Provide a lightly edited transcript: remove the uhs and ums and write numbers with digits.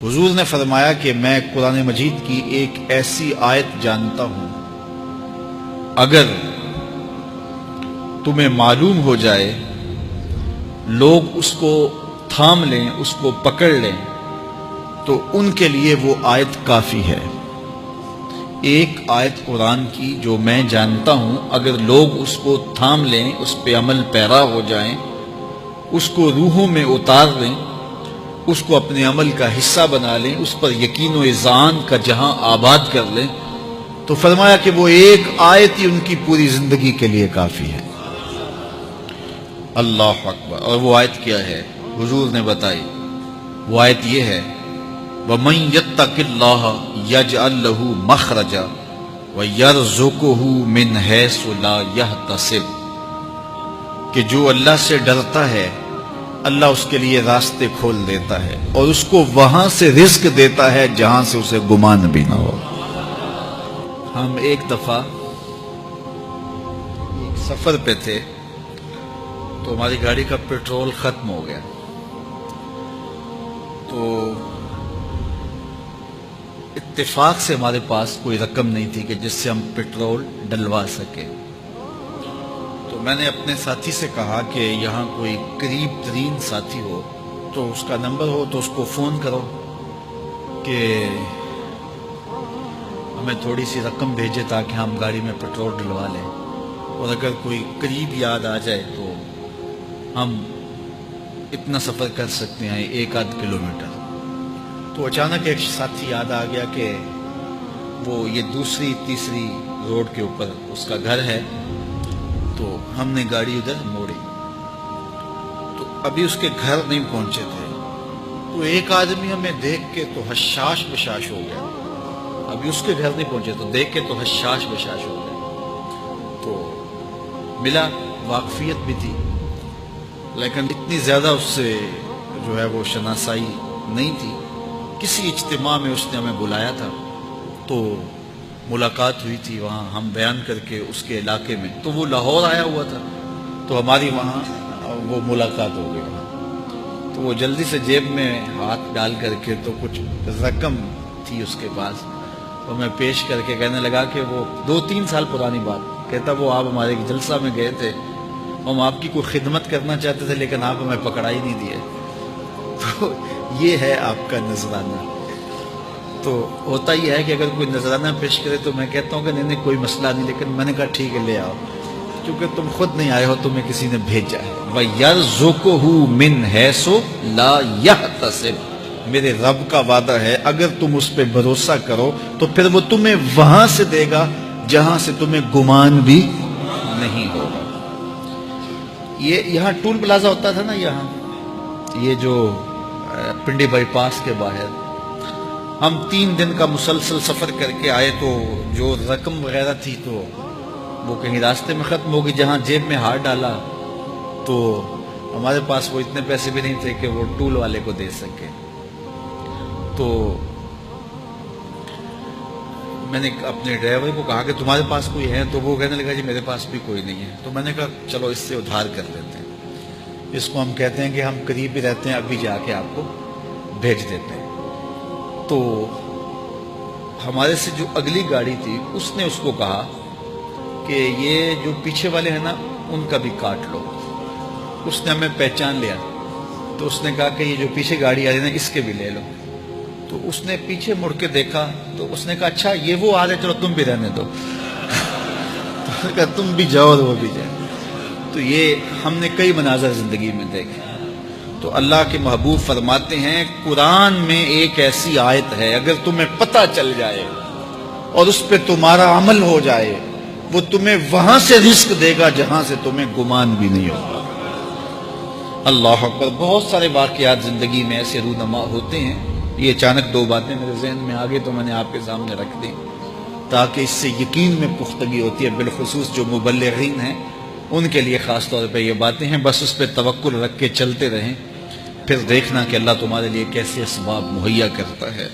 حضور نے فرمایا کہ میں قرآن مجید کی ایک ایسی آیت جانتا ہوں، اگر تمہیں معلوم ہو جائے، لوگ اس کو تھام لیں، اس کو پکڑ لیں، تو ان کے لیے وہ آیت کافی ہے۔ ایک آیت قرآن کی جو میں جانتا ہوں، اگر لوگ اس کو تھام لیں، اس پہ عمل پیرا ہو جائیں، اس کو روحوں میں اتار لیں، اس کو اپنے عمل کا حصہ بنا لیں، اس پر یقین و اذعان کا جہاں آباد کر لیں، تو فرمایا کہ وہ ایک آیت ہی ان کی پوری زندگی کے لیے کافی ہے۔ اللہ اکبر۔ اور وہ آیت کیا ہے؟ حضور نے بتائی، وہ آیت یہ ہے، وَمَن يَتَّقِ اللَّهَ يَجْعَل لَّهُ مَخْرَجًا وَيَرْزُقْهُ مِنْ حَيْثُ لَا يَحْتَسِبُ، کہ جو اللہ سے ڈرتا ہے، اللہ اس کے لیے راستے کھول دیتا ہے اور اس کو وہاں سے رزق دیتا ہے جہاں سے اسے گمان بھی نہ ہو۔ ہم ایک دفعہ ایک سفر پہ تھے، تو ہماری گاڑی کا پیٹرول ختم ہو گیا، تو اتفاق سے ہمارے پاس کوئی رقم نہیں تھی کہ جس سے ہم پیٹرول ڈلوا سکیں۔ تو میں نے اپنے ساتھی سے کہا کہ یہاں کوئی قریب ترین ساتھی ہو تو اس کا نمبر ہو تو اس کو فون کرو کہ ہمیں تھوڑی سی رقم بھیجے تاکہ ہم گاڑی میں پیٹرول ڈلوا لیں، اور اگر کوئی قریب یاد آ جائے تو ہم اتنا سفر کر سکتے ہیں، 1-8 کلومیٹر۔ تو اچانک ایک ساتھی یاد آ گیا کہ وہ یہ دوسری تیسری روڈ کے اوپر اس کا گھر ہے، تو ہم نے گاڑی ادھر موڑی، تو ابھی اس کے گھر نہیں پہنچے تھے، تو ایک آدمی ہمیں دیکھ کے تو حشاش بشاش ہو گیا، ابھی اس کے گھر نہیں پہنچے تو دیکھ کے تو حشاش بشاش ہو گیا۔ تو ملا، واقفیت بھی تھی، لیکن اتنی زیادہ اس سے جو ہے وہ شناسائی نہیں تھی۔ کسی اجتماع میں اس نے ہمیں بلایا تھا، تو ملاقات ہوئی تھی وہاں، ہم بیان کر کے اس کے علاقے میں، تو وہ لاہور آیا ہوا تھا، تو ہماری وہاں وہ ملاقات ہو گئی وہاں۔ تو وہ جلدی سے جیب میں ہاتھ ڈال کر کے تو کچھ رقم تھی اس کے پاس، تو میں پیش کر کے کہنے لگا کہ وہ 2-3 سال پرانی بات، کہتا وہ آپ ہمارے جلسہ میں گئے تھے، ہم آپ کی کوئی خدمت کرنا چاہتے تھے لیکن آپ ہمیں پکڑا ہی نہیں دیے۔ تو یہ ہے آپ کا نذرانہ۔ تو ہوتا ہی ہے کہ اگر کوئی نذرانہ پیش کرے تو میں کہتا ہوں کہ نہیں کوئی مسئلہ نہیں، لیکن میں نے کہا ٹھیک ہے لے آؤ، کیونکہ تم خود نہیں آئے ہو، تمہیں کسی نے بھیجا ہے۔ وَيَرْزُقُهُ مِنْ حَيْثُ لَا يَحْتَسِبُ، میرے رب کا وعدہ ہے اگر تم اس پہ بھروسہ کرو تو پھر وہ تمہیں وہاں سے دے گا جہاں سے تمہیں گمان بھی نہیں ہوگا۔ یہ یہاں ٹول پلازا ہوتا تھا نا، یہاں یہ جو پنڈی بائی پاس کے باہر، ہم 3 دن کا مسلسل سفر کر کے آئے، تو جو رقم وغیرہ تھی تو وہ کہیں راستے میں ختم ہو گئی۔ جہاں جیب میں ہاتھ ڈالا تو ہمارے پاس وہ اتنے پیسے بھی نہیں تھے کہ وہ ٹول والے کو دے سکے۔ تو میں نے اپنے ڈرائیور کو کہا کہ تمہارے پاس کوئی ہے؟ تو وہ کہنے لگا جی میرے پاس بھی کوئی نہیں ہے۔ تو میں نے کہا چلو اس سے ادھار کر لیتے ہیں، اس کو ہم کہتے ہیں کہ ہم قریب ہی رہتے ہیں، ابھی جا کے آپ کو بھیج دیتے ہیں۔ تو ہمارے سے جو اگلی گاڑی تھی اس نے اس کو کہا کہ یہ جو پیچھے والے ہیں نا ان کا بھی کاٹ لو۔ اس نے ہمیں پہچان لیا، تو اس نے کہا کہ یہ جو پیچھے گاڑی آ رہی ہے نا اس کے بھی لے لو۔ تو اس نے پیچھے مڑ کے دیکھا تو اس نے کہا اچھا یہ وہ آ رہے، چلو تم بھی رہنے دو۔ تو کہا تم بھی جاؤ اور وہ بھی جائے۔ تو یہ ہم نے کئی مناظر زندگی میں دیکھے۔ تو اللہ کے محبوب فرماتے ہیں قرآن میں ایک ایسی آیت ہے، اگر تمہیں پتہ چل جائے اور اس پہ تمہارا عمل ہو جائے، وہ تمہیں وہاں سے رزق دے گا جہاں سے تمہیں گمان بھی نہیں ہوگا۔ اللہ اکبر۔ بہت سارے واقعات زندگی میں ایسے رونما ہوتے ہیں۔ یہ اچانک 2 باتیں میرے ذہن میں آ گئی تو میں نے آپ کے سامنے رکھ دی، تاکہ اس سے یقین میں پختگی ہوتی ہے، بالخصوص جو مبلغین ہیں ان کے لیے خاص طور پہ یہ باتیں ہیں۔ بس اس پہ توکل رکھ کے چلتے رہیں، پھر دیکھنا کہ اللہ تمہارے لیے کیسے اسباب مہیا کرتا ہے۔